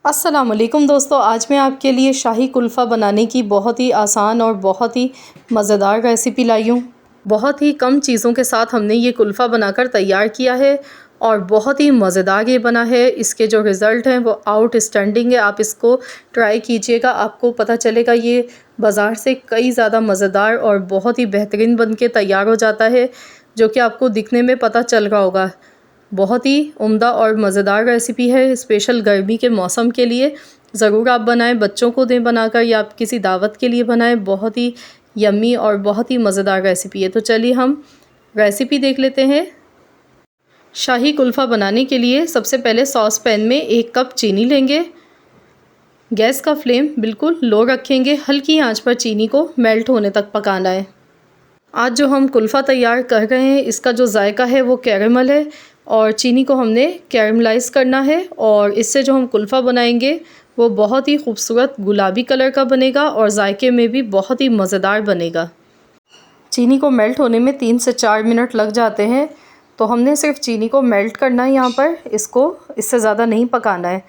अस्सलाम वालेकुम दोस्तों, आज मैं आपके लिए शाही कुल्फ़ा बनाने की बहुत ही आसान और बहुत ही मज़ेदार रेसिपी लाई हूँ। बहुत ही कम चीज़ों के साथ हमने ये कुल्फ़ा बनाकर तैयार किया है और बहुत ही मज़ेदार ये बना है। इसके जो रिज़ल्ट हैं वो आउटस्टैंडिंग है। आप इसको ट्राई कीजिएगा, आपको पता चलेगा ये बाज़ार से कई ज़्यादा मज़ेदार और बहुत ही बेहतरीन बन के तैयार हो जाता है, जो कि आपको दिखने में पता चल रहा होगा। बहुत ही उम्दा और मज़ेदार रेसिपी है, स्पेशल गर्मी के मौसम के लिए ज़रूर आप बनाएं, बच्चों को दें बनाकर या आप किसी दावत के लिए बनाएं। बहुत ही यम्मी और बहुत ही मज़ेदार रेसिपी है। तो चलिए हम रेसिपी देख लेते हैं। शाही कुल्फ़ा बनाने के लिए सबसे पहले सॉस पैन में 1 कप चीनी लेंगे। गैस का फ्लेम बिल्कुल लो रखेंगे, हल्की आंच पर चीनी को मेल्ट होने तक पकाना है। आज जो हम कुल्फ़ा तैयार कर रहे हैं, इसका जो जायका है वो कैरेमल है और चीनी को हमने कैरमलाइज़ करना है और इससे जो हम कुल्फ़ा बनाएंगे वो बहुत ही खूबसूरत गुलाबी कलर का बनेगा और जायके में भी बहुत ही मज़ेदार बनेगा। चीनी को मेल्ट होने में 3 से 4 मिनट लग जाते हैं, तो हमने सिर्फ चीनी को मेल्ट करना है यहाँ पर, इसको इससे ज़्यादा नहीं पकाना है।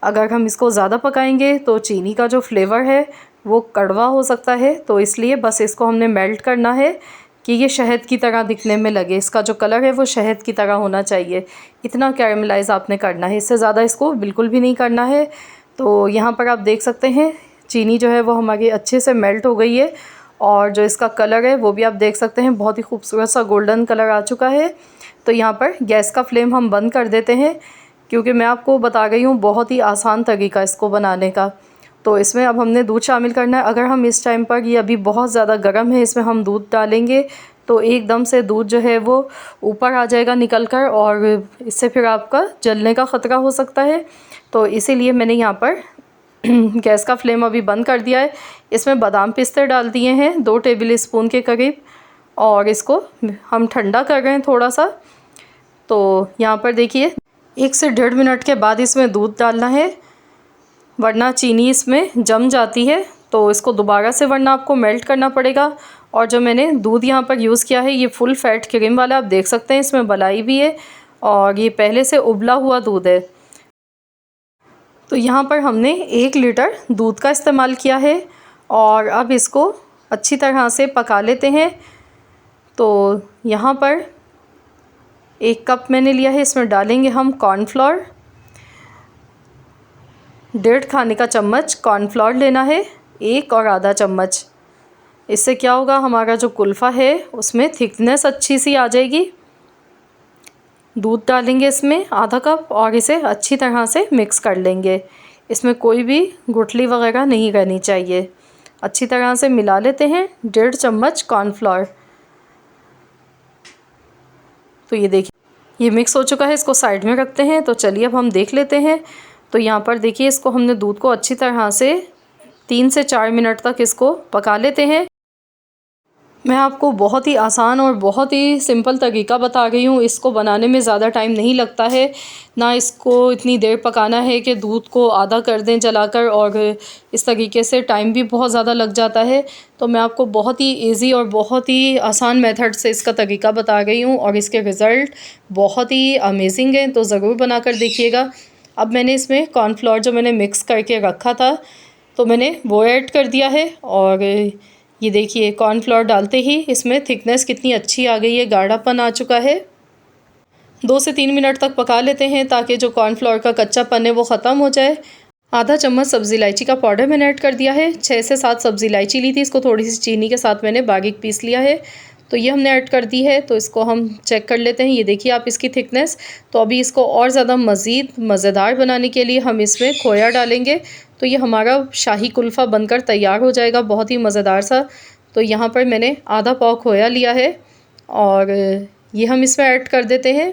अगर हम इसको ज़्यादा पकाएंगे तो चीनी का जो फ्लेवर है वो कड़वा हो सकता है, तो इसलिए बस इसको हमने मेल्ट करना है कि ये शहद की तरह दिखने में लगे। इसका जो कलर है वो शहद की तरह होना चाहिए, इतना कैरमलाइज़ आपने करना है, इससे ज़्यादा इसको बिल्कुल भी नहीं करना है। तो यहाँ पर आप देख सकते हैं चीनी जो है वो हमारी अच्छे से मेल्ट हो गई है और जो इसका कलर है वो भी आप देख सकते हैं, बहुत ही खूबसूरत सा गोल्डन कलर आ चुका है। तो यहाँ पर गैस का फ्लेम हम बंद कर देते हैं, क्योंकि मैं आपको बता गई हूँ बहुत ही आसान तरीका इसको बनाने का। तो इसमें अब हमने दूध शामिल करना है। अगर हम इस टाइम पर, ये अभी बहुत ज़्यादा गर्म है, इसमें हम दूध डालेंगे तो एकदम से दूध जो है वो ऊपर आ जाएगा निकल कर और इससे फिर आपका जलने का ख़तरा हो सकता है। तो इसीलिए मैंने यहाँ पर गैस का फ्लेम अभी बंद कर दिया है। इसमें बादाम पिस्ते डाल दिए हैं 2 टेबल स्पून के करीब और इसको हम ठंडा कर रहे हैं थोड़ा सा। तो यहाँ पर देखिए 1 से 1.5 मिनट के बाद इसमें दूध डालना है, वरना चीनी इसमें जम जाती है। तो इसको दोबारा से वरना आपको मेल्ट करना पड़ेगा। और जो मैंने दूध यहाँ पर यूज़ किया है ये फुल फैट क्रीम वाला, आप देख सकते हैं इसमें मलाई भी है और ये पहले से उबला हुआ दूध है। तो यहाँ पर हमने 1 लीटर दूध का इस्तेमाल किया है और अब इसको अच्छी तरह से पका लेते हैं। तो यहाँ पर 1 कप मैंने लिया है, इसमें डालेंगे हम कॉर्नफ्लोर। 1.5 खाने का चम्मच कॉर्नफ्लोर लेना है, 1 और आधा चम्मच। इससे क्या होगा, हमारा जो कुल्फ़ा है उसमें थिकनेस अच्छी सी आ जाएगी। दूध डालेंगे इसमें आधा कप और इसे अच्छी तरह से मिक्स कर लेंगे। इसमें कोई भी गुठली वगैरह नहीं रहनी चाहिए। अच्छी तरह से मिला लेते हैं। 1.5 चम्मच कॉर्नफ्लोर। तो ये देखिए ये मिक्स हो चुका है, इसको साइड में रखते हैं। तो चलिए अब हम देख लेते हैं। तो यहाँ पर देखिए इसको हमने दूध को अच्छी तरह से 3 से 4 मिनट तक इसको पका लेते हैं। मैं आपको बहुत ही आसान और बहुत ही सिंपल तरीका बता रही हूँ। इसको बनाने में ज़्यादा टाइम नहीं लगता है, ना इसको इतनी देर पकाना है कि दूध को आधा कर दें जलाकर, और इस तरीके से टाइम भी बहुत ज़्यादा लग जाता है। तो मैं आपको बहुत ही इजी और बहुत ही आसान मेथड से इसका तरीका बता रही हूँ और इसके रिज़ल्ट बहुत ही अमेजिंग हैं। तो ज़रूर बनाकर देखिएगा। अब मैंने इसमें कॉर्नफ्लोर जो मैंने मिक्स करके रखा था तो मैंने वो ऐड कर दिया है और ये देखिए कॉर्नफ्लोर डालते ही इसमें थिकनेस कितनी अच्छी आ गई है, गाढ़ापन आ चुका है। 2 से 3 मिनट तक पका लेते हैं ताकि जो कॉर्नफ्लोर का कच्चापन है वो ख़त्म हो जाए। आधा चम्मच सब्ज़ी इलायची का पाउडर मैंने ऐड कर दिया है। 6 से 7 सब्ज़ी इलायची ली थी, इसको थोड़ी सी चीनी के साथ मैंने बारीक पीस लिया है। तो ये हमने ऐड कर दी है। तो इसको हम चेक कर लेते हैं। ये देखिए आप इसकी थिकनेस। तो अभी इसको और ज़्यादा मज़ीद मज़ेदार बनाने के लिए हम इसमें खोया डालेंगे। तो ये हमारा शाही कुल्फ़ा बनकर तैयार हो जाएगा, बहुत ही मज़ेदार सा। तो यहाँ पर मैंने आधा पाव खोया लिया है और ये हम इसमें ऐड कर देते हैं,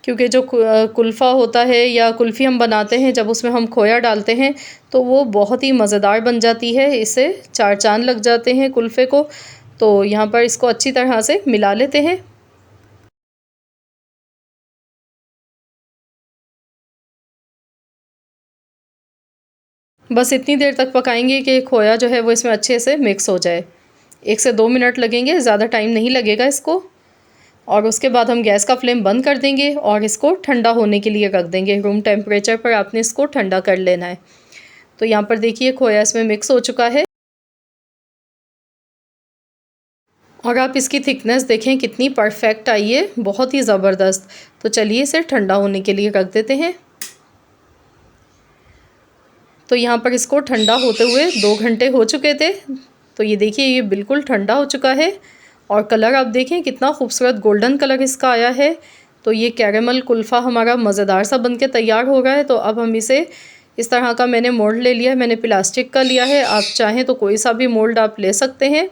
क्योंकि जो कुल्फ़ा होता है या कुल्फ़ी हम बनाते हैं जब उसमें हम खोया डालते हैं तो वो बहुत ही मज़ेदार बन जाती है, इससे 4 चाँद लग जाते हैं कुल्फ़े को। तो यहाँ पर इसको अच्छी तरह से मिला लेते हैं। बस इतनी देर तक पकाएंगे कि खोया जो है वो इसमें अच्छे से मिक्स हो जाए। 1 से 2 मिनट लगेंगे, ज़्यादा टाइम नहीं लगेगा इसको। और उसके बाद हम गैस का फ्लेम बंद कर देंगे और इसको ठंडा होने के लिए रख देंगे। रूम टेम्परेचर पर आपने इसको ठंडा कर लेना है। तो यहाँ पर देखिए खोया इसमें मिक्स हो चुका है और आप इसकी थिकनेस देखें कितनी परफेक्ट आई है, बहुत ही ज़बरदस्त। तो चलिए इसे ठंडा होने के लिए रख देते हैं। तो यहाँ पर इसको ठंडा होते हुए 2 घंटे हो चुके थे। तो ये देखिए ये बिल्कुल ठंडा हो चुका है और कलर आप देखें कितना खूबसूरत गोल्डन कलर इसका आया है। तो ये कैरेमल कुल्फ़ा हमारा मज़ेदार सा बनके तैयार हो रहा है। तो अब हम इसे इस तरह का मैंने मोल्ड ले लिया है, मैंने प्लास्टिक का लिया है, आप चाहें तो कोई सा भी मोल्ड आप ले सकते हैं।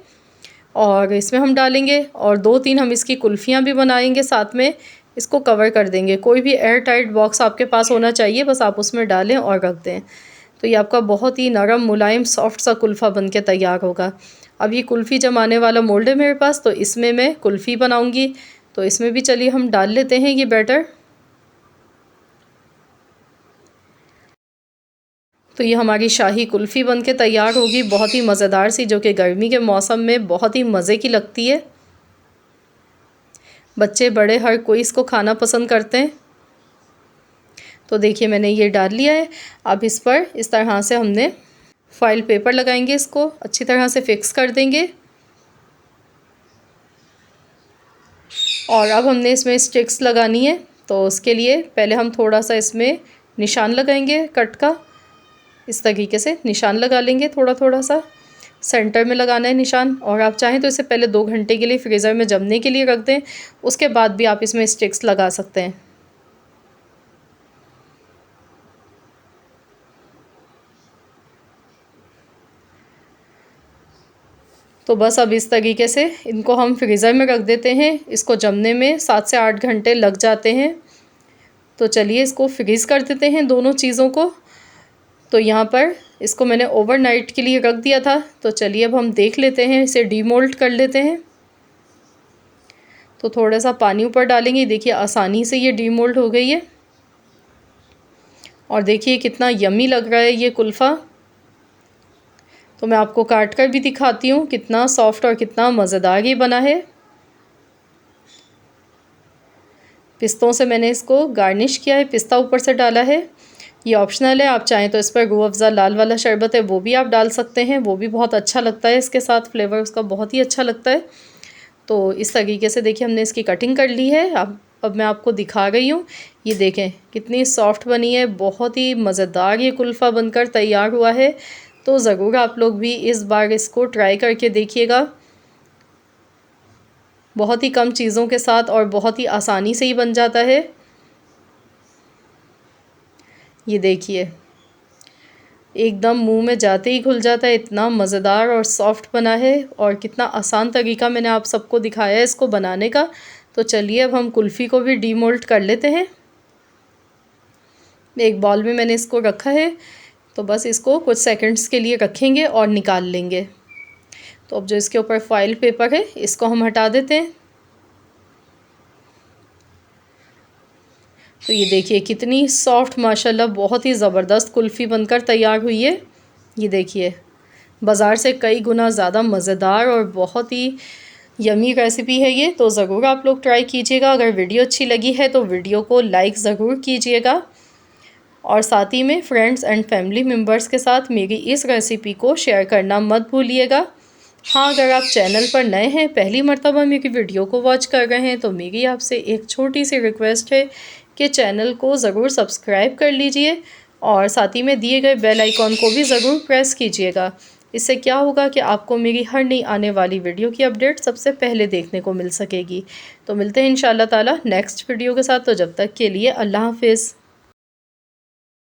और इसमें हम डालेंगे और 2-3 हम इसकी कुल्फ़ियाँ भी बनाएंगे, साथ में इसको कवर कर देंगे। कोई भी एयर टाइट बॉक्स आपके पास होना चाहिए, बस आप उसमें डालें और रख दें। तो ये आपका बहुत ही नरम मुलायम सॉफ्ट सा कुल्फ़ा बनके तैयार होगा। अब ये कुल्फ़ी जमाने वाला मोल्ड है मेरे पास, तो इसमें मैं कुल्फ़ी बनाऊंगी। तो इसमें भी चलिए हम डाल लेते हैं ये बैटर। तो ये हमारी शाही कुल्फ़ी बनके तैयार होगी, बहुत ही मज़ेदार सी, जो कि गर्मी के मौसम में बहुत ही मज़े की लगती है। बच्चे बड़े हर कोई इसको खाना पसंद करते हैं। तो देखिए मैंने ये डाल लिया है। अब इस पर इस तरह से हमने फॉइल पेपर लगाएंगे, इसको अच्छी तरह से फिक्स कर देंगे। और अब हमने इसमें स्टिक्स लगानी है। तो उसके लिए पहले हम थोड़ा सा इसमें निशान लगाएंगे कट का, इस तरीके से निशान लगा लेंगे थोड़ा थोड़ा सा, सेंटर में लगाना है निशान। और आप चाहें तो इसे पहले 2 घंटे के लिए फ्रीज़र में जमने के लिए रख दें, उसके बाद भी आप इसमें स्टिक्स लगा सकते हैं। तो बस अब इस तरीके से इनको हम फ्रीज़र में रख देते हैं। इसको जमने में 7 से 8 घंटे लग जाते हैं। तो चलिए इसको फ्रीज़ कर देते हैं दोनों चीज़ों को। तो यहाँ पर इसको मैंने ओवरनाइट के लिए रख दिया था। तो चलिए अब हम देख लेते हैं, इसे डीमोल्ड कर लेते हैं। तो थोड़ा सा पानी ऊपर डालेंगे, देखिए आसानी से ये डीमोल्ड हो गई है। और देखिए कितना यम्मी लग रहा है ये कुल्फ़ा। तो मैं आपको काट कर भी दिखाती हूँ कितना सॉफ्ट और कितना मज़ेदार ये बना है। पिस्तों से मैंने इसको गार्निश किया है, पिस्ता ऊपर से डाला है। ये ऑप्शनल है, आप चाहें तो इस पर रूह अफ़ज़ा लाल वाला शरबत है वो भी आप डाल सकते हैं, वो भी बहुत अच्छा लगता है। इसके साथ फ्लेवर उसका बहुत ही अच्छा लगता है। तो इस तरीके से देखिए हमने इसकी कटिंग कर ली है। अब मैं आपको दिखा रही हूँ, ये देखें कितनी सॉफ्ट बनी है, बहुत ही मज़ेदार ये कुल्फ़ा बनकर तैयार हुआ है। तो ज़रूर आप लोग भी इस बार इसको ट्राई करके देखिएगा। बहुत ही कम चीज़ों के साथ और बहुत ही आसानी से ही बन जाता है। ये देखिए एकदम मुंह में जाते ही घुल जाता है, इतना मज़ेदार और सॉफ्ट बना है। और कितना आसान तरीका मैंने आप सबको दिखाया है इसको बनाने का। तो चलिए अब हम कुल्फ़ी को भी डीमोल्ड कर लेते हैं। एक बॉल में मैंने इसको रखा है। तो बस इसको कुछ सेकंड्स के लिए रखेंगे और निकाल लेंगे। तो अब जो इसके ऊपर फॉइल पेपर है इसको हम हटा देते हैं। तो ये देखिए कितनी सॉफ्ट माशाल्लाह, बहुत ही ज़बरदस्त कुल्फ़ी बनकर तैयार हुई है। ये देखिए बाज़ार से कई गुना ज़्यादा मज़ेदार और बहुत ही यमी रेसिपी है ये। तो ज़रूर आप लोग ट्राई कीजिएगा। अगर वीडियो अच्छी लगी है तो वीडियो को लाइक ज़रूर कीजिएगा और साथ ही में फ्रेंड्स एंड फैमिली मेम्बर्स के साथ मेरी इस रेसिपी को शेयर करना मत भूलिएगा। हाँ, अगर आप चैनल पर नए हैं, पहली मर्तबा मेरी वीडियो को वॉच कर रहे हैं, तो मेरी आपसे एक छोटी सी रिक्वेस्ट है कि चैनल को ज़रूर सब्सक्राइब कर लीजिए और साथ ही में दिए गए बेल आइकॉन को भी ज़रूर प्रेस कीजिएगा। इससे क्या होगा कि आपको मेरी हर नई आने वाली वीडियो की अपडेट सबसे पहले देखने को मिल सकेगी। तो मिलते हैं इंशाअल्लाह ताला नेक्स्ट वीडियो के साथ। तो जब तक के लिए अल्लाह हाफ़िज़।